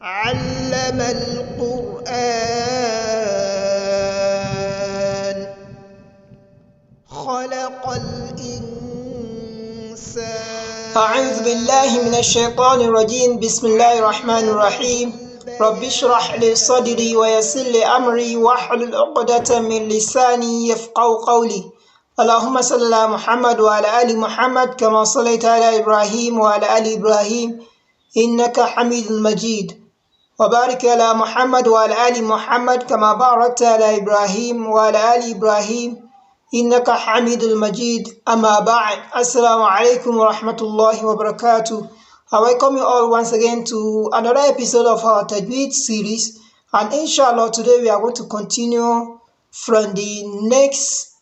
علم القرآن خلق الإنسان. أعوذ بالله من الشيطان الرجيم. بسم الله الرحمن الرحيم. رب اشرح لي صدري ويسر لي أمري واحلل عقدة من لساني يفقهوا قولي. اللهم صل على محمد وعلى آل محمد كما صليت على إبراهيم وعلى آل إبراهيم إنك حميد مجيد. وبارك على محمد وعلى آل محمد كما باركت على إبراهيم وعلى آل إبراهيم إنك حميد مجيد. أما بعد. Assalamu alaikum wa rahmatullahi wa barakatuh. I welcome you all once again to another episode of our Tajweed series, and inshallah today we are going to continue from the next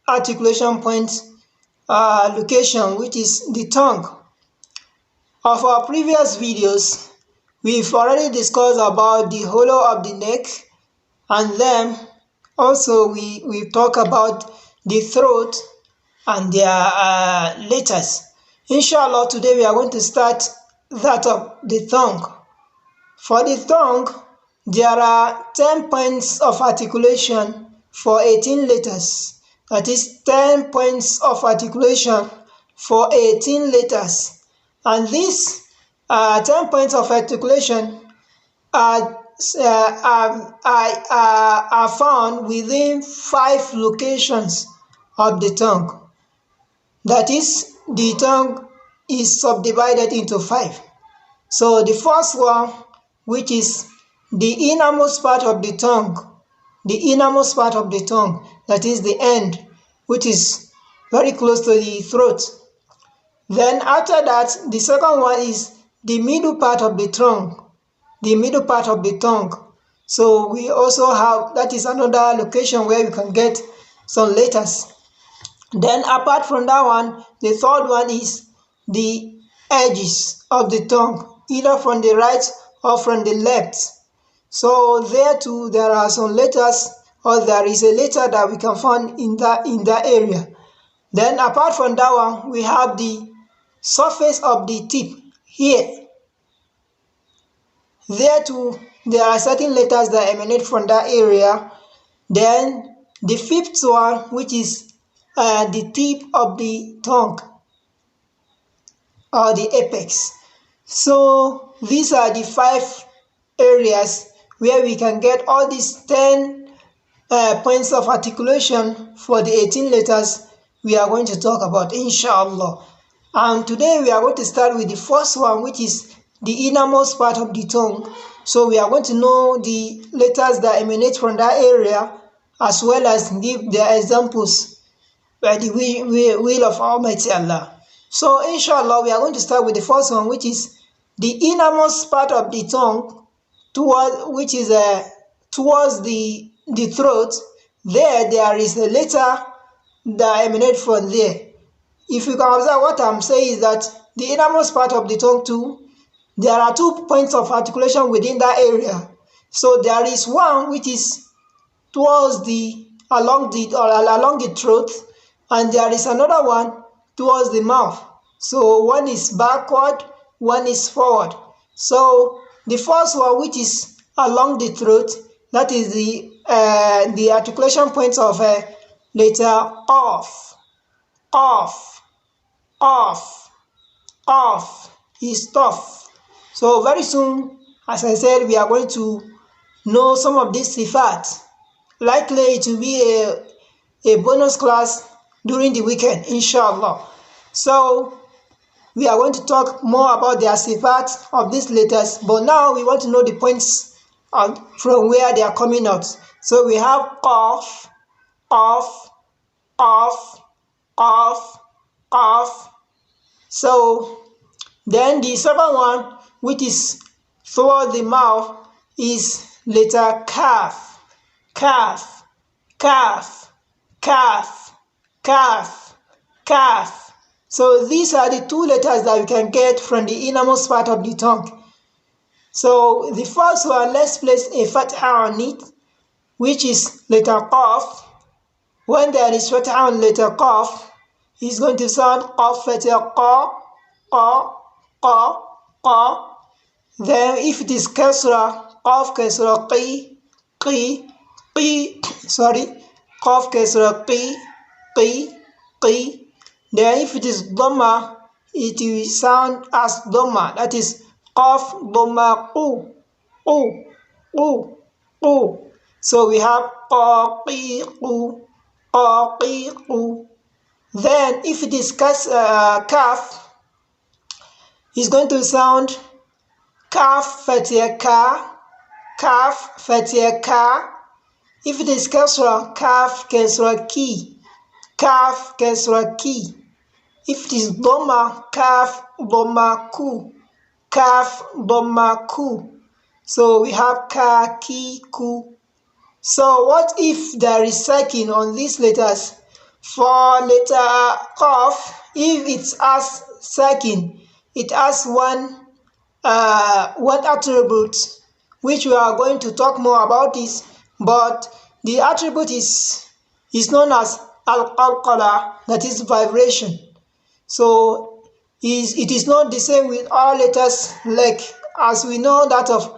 articulation point location, which is the tongue. Of our previous videos, we've already discussed about the hollow of the neck, and then also we talk about the throat and their letters. Inshallah, today we are going to start that of the tongue. For the tongue, there are 10 points of articulation for 18 letters. That is 10 points of articulation for 18 letters. And these 10 points of articulation are found within 5 locations of the tongue. That is, the tongue is subdivided into 5. So the first one, which is the innermost part of the tongue, that is the end, which is very close to the throat. Then after that, the second one is the middle part of the tongue, So we also have, that is another location where you can get some letters. Then apart from that one, the third one is the edges of the tongue, either from the right or from the left. So there too, there are some letters, or there is a letter that we can find in that area. Then apart from that one, we have the surface of the tip here. There too, there are certain letters that emanate from that area. Then the fifth one, which is the tip of the tongue, or the apex. So these are the 5 areas where we can get all these 10 points of articulation for the 18 letters we are going to talk about, inshallah. And today we are going to start with the first one, which is the innermost part of the tongue. So we are going to know the letters that emanate from that area, as well as give their examples by the will of Almighty Allah. So inshallah, we are going to start with the first one, which is the innermost part of the tongue, which is towards the throat. There is a letter that emanates from there. If you can observe, what I'm saying is that the innermost part of the tongue too, there are 2 points of articulation within that area. So there is one which is towards along the throat, and there is another one towards the mouth. So one is backward, one is forward. So the first one, which is along the throat, that is the articulation point of letter off is tough. So very soon, as I said, we are going to know some of these sifat. Likely it will be a bonus class during the weekend, inshallah. So we are going to talk more about the sifat of these letters, but now we want to know the points from where they are coming out. So we have off. So then the second one, which is toward the mouth, is letter calf. So these are the 2 letters that we can get from the innermost part of the tongue. So the first one, let's place a fatha on it, which is letter qaf. When there is fatha on letter qaf, it's going to sound qaf fatha qa. Then if it is kasra, qaf kasra qi, qaf kasra qi. Then if it is dhamma, it will sound as dhamma, that is qaf dhamma qu. So we have qaqiqu. Then if it is kaf, it's going to sound kaf fatia ka. If it is kasra, kaf kasra ki. If it is dhamma, kaf dhamma ku. So we have ka, ki, ku. So what if there is sakin on these letters? For letter qaf, if it has sakin, it has one attribute, which we are going to talk more about this, but the attribute is known as al-qalqala, that is vibration. So it is not the same with all letters, like as we know that of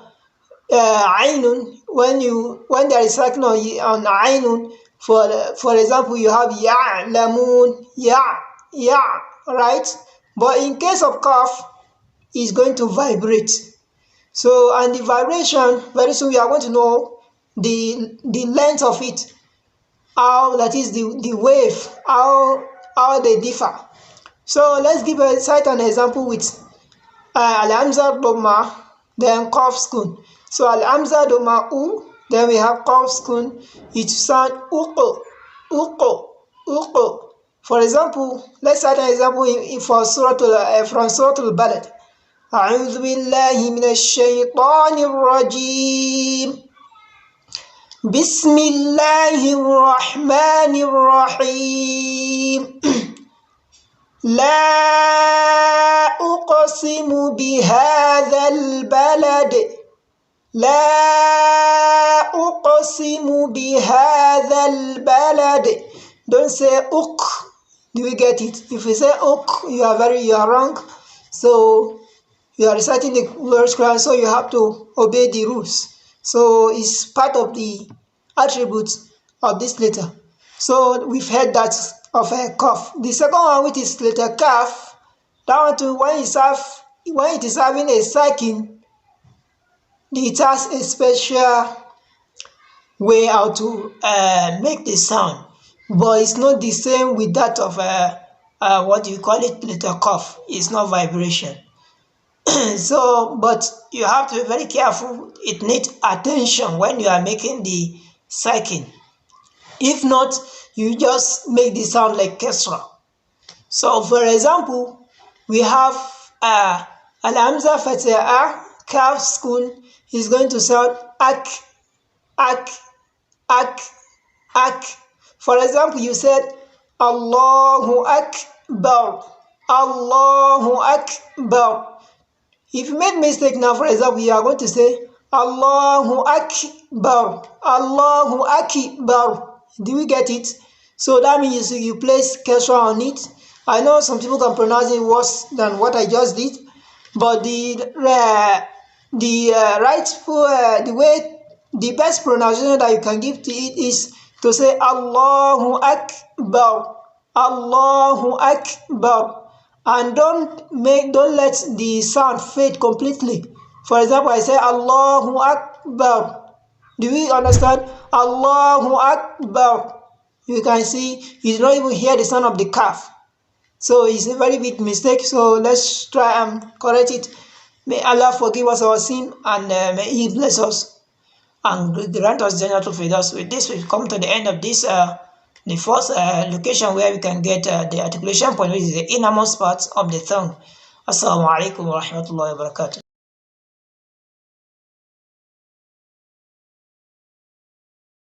ainun. When there is sakin on ainun, for example, you have ya'lamun, right? But in case of qaf, it's going to vibrate. So, and the vibration, very soon we are going to know the length of it, how, that is the wave, how they differ. So let's cite an example with al-hamza dhamma, then qaf sukun. So al-hamza dhamma u, then we have qaf sukun, it sound uqo. For example, let's cite an example from Surah Al-Balad. أعوذ بالله من الشيطان الرجيم بسم الله الرحمن الرحيم لا أقسم بهذا البلد. Don't say uk. Do you get it? If you say uk, you are wrong. So you are reciting the words Quran, so you have to obey the rules. So it's part of the attributes of this letter. So we've heard that of a kaf. The second one, which is letter kaf, that one too, when it is having a sakin, it has a special way how to make the sound, but it's not the same with that of what do you call it, letter kaf. It's not vibration. So, but you have to be very careful. It needs attention when you are making the sakin. If not, you just make the sound like kasra. So, for example, we have al-hamza fatha, kaf sukun is going to sound ak. For example, you said Allahu Akbar. If you made mistake now, for example, you are going to say Allahu Akbar. Do you get it? So that means you place kasra on it. I know some people can pronounce it worse than what I just did, but the best pronunciation that you can give to it is to say Allahu Akbar. And don't let the sound fade completely. For example, I say Allahu Akbar. Do we understand? Allahu Akbar. You can see you don't even hear the sound of the kaf. So it's a very big mistake. So let's try and correct it. May Allah forgive us our sin, and may He bless us and grant us Jannatul Firdaus. With this, we've come to the end of this the first location where we can get the articulation point, which is the innermost part of the tongue. Assalamu alaikum wa rahmatullahi wa barakatuh.